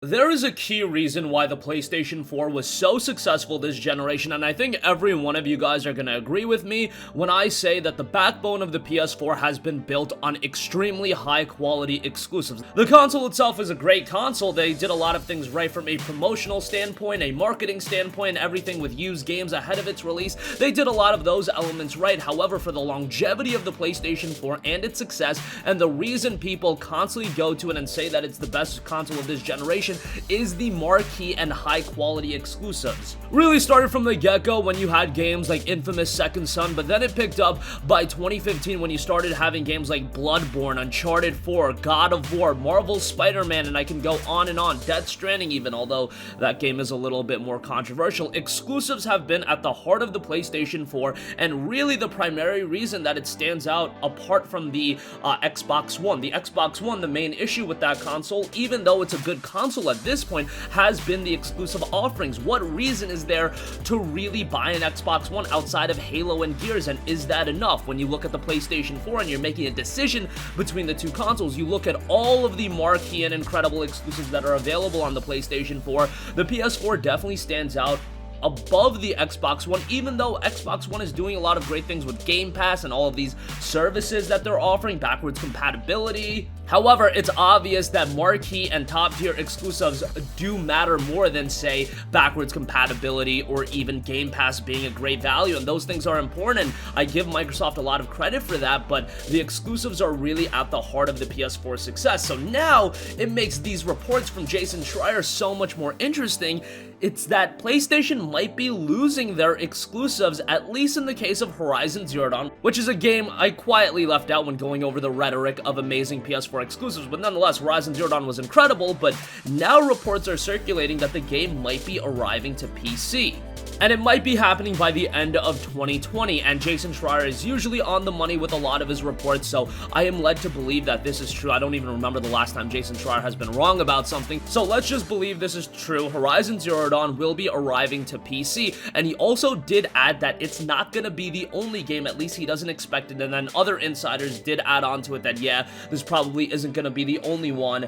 There is a key reason why the PlayStation 4 was so successful this generation, and I think every one of you guys are going to agree with me when I say that the backbone of the PS4 has been built on extremely high quality exclusives. The console itself is a great console. They did a lot of things right from a promotional standpoint, a marketing standpoint, everything with used games ahead of its release. They did a lot of those elements right. However, for the longevity of the PlayStation 4 and its success, and the reason people constantly go to it and say that it's the best console of this generation, is the marquee and high quality exclusives. Really started from the get-go when you had games like Infamous Second Son, but then it picked up by 2015 when you started having games like Bloodborne, Uncharted 4, God of War, Marvel's Spider-Man, and I can go on and on, Death Stranding even, although that game is a little bit more controversial. Exclusives have been at the heart of the PlayStation 4, and really the primary reason that it stands out apart from the Xbox One. The Xbox One, the main issue with that console, even though it's a good console at this point, has been the exclusive offerings. What reason is there to really buy an Xbox One outside of Halo and Gears, and is that enough? When you look at the PlayStation 4 and you're making a decision between the two consoles, you look at all of the marquee and incredible exclusives that are available on the PlayStation 4, the PS4 definitely stands out above the Xbox One, even though Xbox One is doing a lot of great things with Game Pass and all of these services that they're offering, backwards compatibility. However, it's obvious that marquee and top-tier exclusives do matter more than, say, backwards compatibility or even Game Pass being a great value, and those things are important. I give Microsoft a lot of credit for that, but the exclusives are really at the heart of the PS4 success. So now, it makes these reports from Jason Schreier so much more interesting. It's that PlayStation might be losing their exclusives, at least in the case of Horizon Zero Dawn, which is a game I quietly left out when going over the rhetoric of amazing PS4 exclusives, but nonetheless, Horizon Zero Dawn was incredible, but now reports are circulating that the game might be arriving to PC. And it might be happening by the end of 2020, and Jason Schreier is usually on the money with a lot of his reports, so I am led to believe that this is true. I don't even remember the last time Jason Schreier has been wrong about something, so let's just believe this is true. Horizon Zero Dawn will be arriving to PC, and he also did add that it's not going to be the only game, at least he doesn't expect it, and then other insiders did add on to it that, yeah, this probably isn't going to be the only one.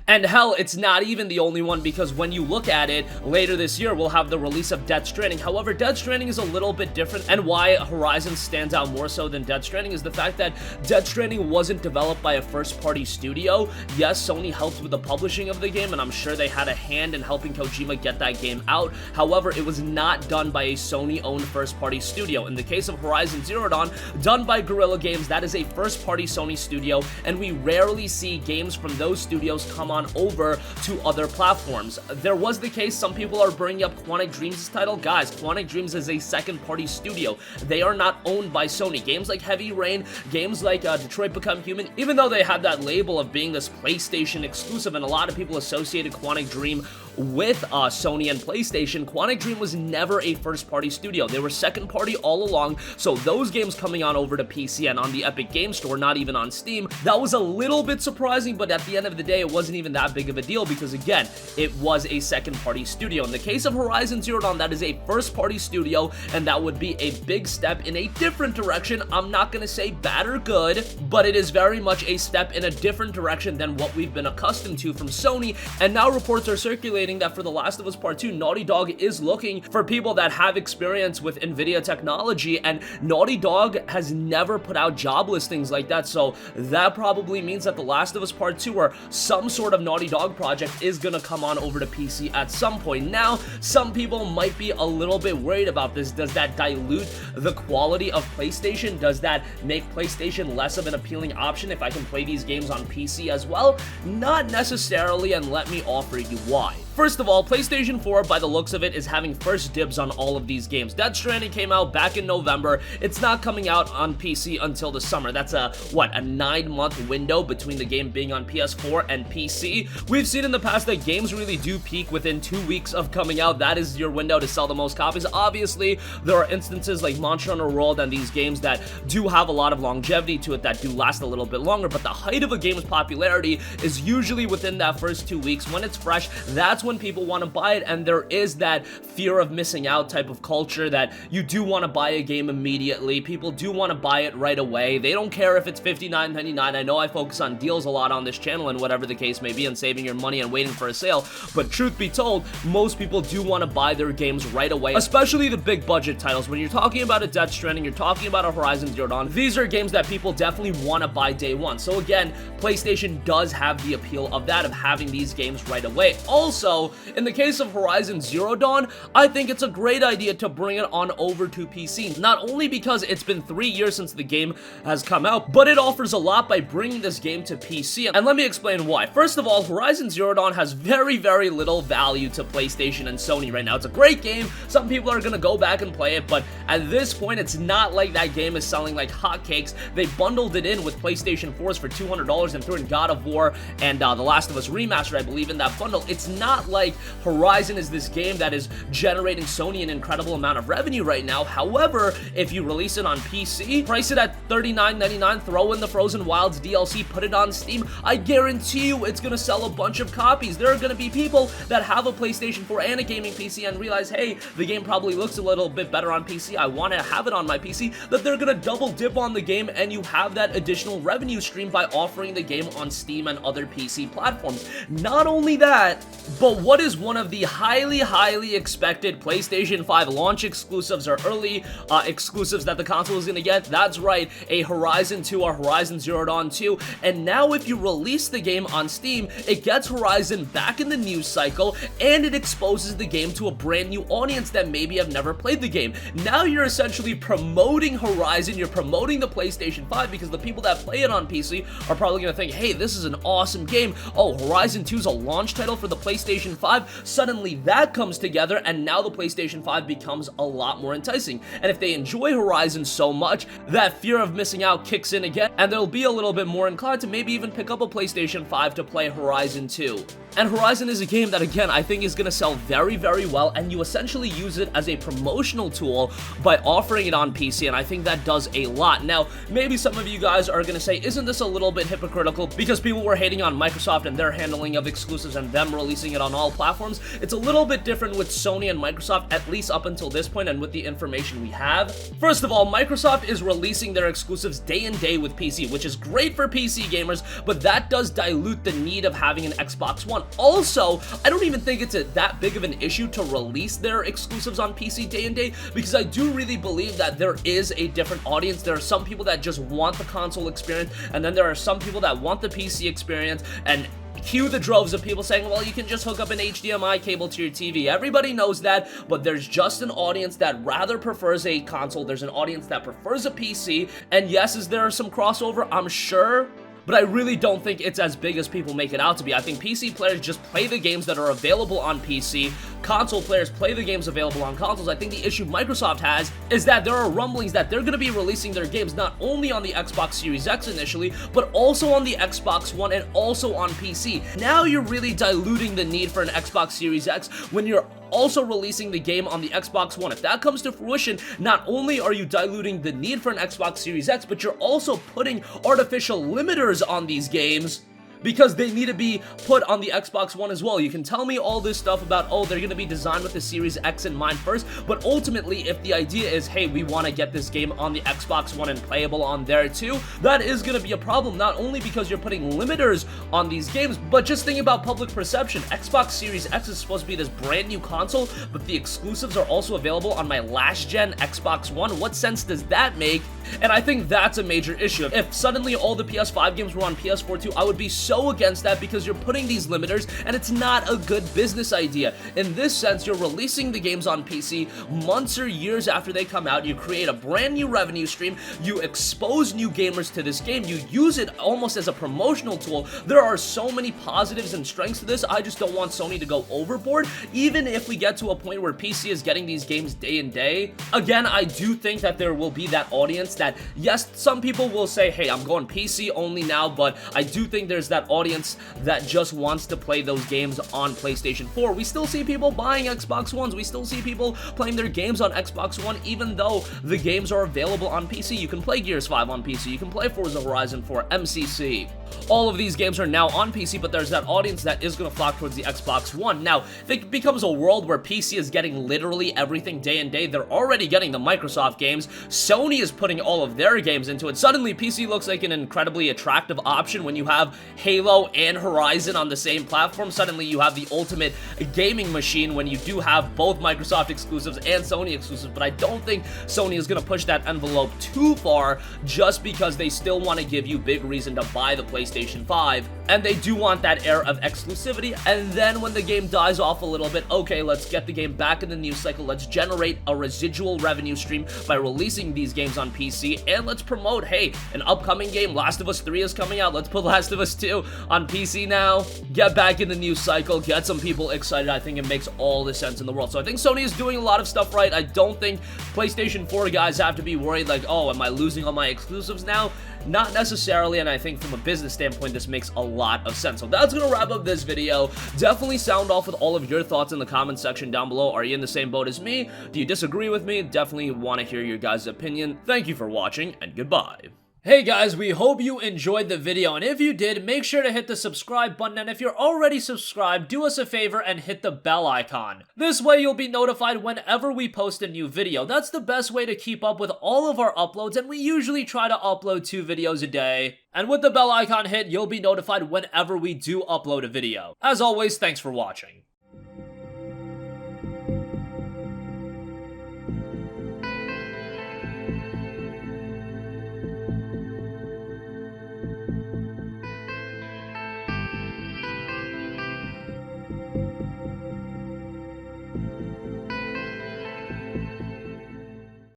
And hell, it's not even the only one, because when you look at it, later this year, we'll have the release of Death Stranding. However, Death Stranding is a little bit different, and why Horizon stands out more so than Death Stranding is the fact that Death Stranding wasn't developed by a first-party studio. Yes, Sony helped with the publishing of the game, and I'm sure they had a hand in helping Kojima get that game out. However, it was not done by a Sony-owned first-party studio. In the case of Horizon Zero Dawn, done by Guerrilla Games, that is a first-party Sony studio, and we rarely see games from those studios come on over to other platforms. There was the case, some people are bringing up Quantic Dreams' title. Guys, Quantic Dreams is a second-party studio. They are not owned by Sony. Games like Heavy Rain, games like Detroit Become Human, even though they had that label of being this PlayStation exclusive, and a lot of people associated Quantic Dream with Sony and PlayStation, Quantic Dream was never a first-party studio. They were second-party all along, so those games coming on over to PC and on the Epic Game Store, not even on Steam, that was a little bit surprising, but at the end of the day, it wasn't even that big of a deal because, again, it was a second-party studio. In the case of Horizon Zero Dawn, that is a first-party studio, and that would be a big step in a different direction. I'm not going to say bad or good, but it is very much a step in a different direction than what we've been accustomed to from Sony, and now reports are circulating that for The Last of Us Part 2, Naughty Dog is looking for people that have experience with NVIDIA technology, and Naughty Dog has never put out job listings like that, so that probably means that The Last of Us Part 2 or some sort of Naughty Dog project is gonna come on over to PC at some point. Now, some people might be a little bit worried about this. Does that dilute the quality of PlayStation? Does that make PlayStation less of an appealing option if I can play these games on PC as well? Not necessarily, and let me offer you why. First of all, PlayStation 4, by the looks of it, is having first dibs on all of these games. Death Stranding came out back in November. It's not coming out on PC until the summer. That's a 9-month window between the game being on PS4 and PC. We've seen in the past that games really do peak within 2 weeks of coming out. That is your window to sell the most copies. Obviously, there are instances like Monster Hunter World and these games that do have a lot of longevity to it, that do last a little bit longer, but the height of a game's popularity is usually within that first 2 weeks. When it's fresh, that's when people want to buy it, and there is that fear of missing out type of culture that you do want to buy a game immediately. People do want to buy it right away. They don't care if it's $59.99. I know I focus on deals a lot on this channel and whatever the case may be, and saving your money and waiting for a sale, but truth be told, most people do want to buy their games right away, especially the big budget titles. When you're talking about a Death Stranding, you're talking about a Horizon Zero Dawn, these are games that people definitely want to buy day one. So again, PlayStation does have the appeal of that, of having these games right away. Also, in the case of Horizon Zero Dawn, I think it's a great idea to bring it on over to PC, not only because it's been 3 years since the game has come out, but it offers a lot by bringing this game to PC, and let me explain why. First of all, Horizon Zero Dawn has very little value to PlayStation and Sony right now. It's a great game, some people are gonna go back and play it, but at this point, it's not like that game is selling like hotcakes. They bundled it in with PlayStation 4s for $200 and threw in God of War and The Last of Us Remastered, I believe, in that bundle. It's not like Horizon is this game that is generating Sony an incredible amount of revenue right now. However, if you release it on PC, price it at $39.99, throw in the Frozen Wilds DLC, put it on Steam, I guarantee you it's gonna sell a bunch of copies. There are gonna be people that have a PlayStation 4 and a gaming PC and realize, hey, the game probably looks a little bit better on PC, I want to have it on my PC, that they're gonna double dip on the game, and you have that additional revenue stream by offering the game on Steam and other PC platforms. Not only that, but what is one of the highly expected PlayStation 5 launch exclusives or early exclusives that the console is gonna get? That's right, a Horizon 2 or Horizon Zero Dawn 2, and now if you release the game on Steam, it gets Horizon back in the news cycle, and it exposes the game to a brand new audience that maybe have never played the game. Now you're essentially promoting Horizon, you're promoting the PlayStation 5, because the people that play it on PC are probably gonna think, hey, this is an awesome game. Oh, Horizon 2 is a launch title for the PlayStation 5. Suddenly that comes together, and now the PlayStation 5 becomes a lot more enticing. And if they enjoy Horizon so much, that fear of missing out kicks in again, and they'll be a little bit more inclined to maybe even pick up a PlayStation 5 to play Horizon 2. And Horizon is a game that, again, I think is going to sell very well, and you essentially use it as a promotional tool by offering it on PC, and I think that does a lot. Now, maybe some of you guys are going to say, isn't this a little bit hypocritical because people were hating on Microsoft and their handling of exclusives and them releasing it on all platforms? It's a little bit different with Sony and Microsoft, at least up until this point and with the information we have. First of all, Microsoft is releasing their exclusives day and day with PC, which is great for PC gamers, but that does dilute the need of having an Xbox One. Also, I don't even think it's that big of an issue to release their exclusives on PC day and day, because I do really believe that there is a different audience. There are some people that just want the console experience, and then there are some people that want the PC experience, and cue the droves of people saying, well, you can just hook up an HDMI cable to your TV. Everybody knows that, but there's just an audience that rather prefers a console. There's an audience that prefers a PC, and yes, is there some crossover? I'm sure, but I really don't think it's as big as people make it out to be. I think PC players just play the games that are available on PC. Console players play the games available on consoles. I think the issue Microsoft has is that there are rumblings that they're going to be releasing their games not only on the Xbox Series X initially, but also on the Xbox One and also on PC. Now you're really diluting the need for an Xbox Series X when you're also releasing the game on the Xbox One. If that comes to fruition, not only are you diluting the need for an Xbox Series X, but you're also putting artificial limiters on these games because they need to be put on the Xbox One as well. You can tell me all this stuff about, oh, they're gonna be designed with the Series X in mind first, but ultimately, if the idea is, hey, we wanna get this game on the Xbox One and playable on there too, that is gonna be a problem, not only because you're putting limiters on these games, but just think about public perception. Xbox Series X is supposed to be this brand new console, but the exclusives are also available on my last-gen Xbox One. What sense does that make? And I think that's a major issue. If suddenly all the PS5 games were on PS4 too, I would be so against that because you're putting these limiters and it's not a good business idea. In this sense, you're releasing the games on PC months or years after they come out. You create a brand new revenue stream. You expose new gamers to this game. You use it almost as a promotional tool. There are so many positives and strengths to this. I just don't want Sony to go overboard, even if we get to a point where PC is getting these games day and day. Again, I do think that there will be that audience that, yes, some people will say, hey, I'm going PC only now, but I do think there's that audience that just wants to play those games on PlayStation 4. We still see people buying Xbox Ones. We still see people playing their games on Xbox One, even though the games are available on PC. You can play Gears 5 on PC. You can play Forza Horizon 4, MCC. all of these games are now on PC, but there's that audience that is going to flock towards the Xbox One. Now, if it becomes a world where PC is getting literally everything day and day, they're already getting the Microsoft games, Sony is putting all of their games into it. Suddenly, PC looks like an incredibly attractive option when you have Halo and Horizon on the same platform. Suddenly, you have the ultimate gaming machine when you do have both Microsoft exclusives and Sony exclusives, but I don't think Sony is going to push that envelope too far just because they still want to give you big reason to buy the PlayStation 5, and they do want that air of exclusivity. And then when the game dies off a little bit, okay, let's get the game back in the news cycle, let's generate a residual revenue stream by releasing these games on PC, and let's promote, hey, an upcoming game, Last of Us 3 is coming out, let's put Last of Us 2 on PC now, get back in the news cycle, get some people excited. I think it makes all the sense in the world. So I think Sony is doing a lot of stuff right. I don't think PlayStation 4 guys have to be worried like, oh, am I losing all my exclusives now? Not necessarily, and I think from a business standpoint, this makes a lot of sense. So that's going to wrap up this video. Definitely sound off with all of your thoughts in the comment section down below. Are you in the same boat as me? Do you disagree with me? Definitely want to hear your guys' opinion. Thank you for watching, and goodbye. Hey guys, we hope you enjoyed the video, and if you did, make sure to hit the subscribe button, and if you're already subscribed, do us a favor and hit the bell icon. This way you'll be notified whenever we post a new video. That's the best way to keep up with all of our uploads, and we usually try to upload 2 videos a day. And with the bell icon hit, you'll be notified whenever we do upload a video. As always, thanks for watching.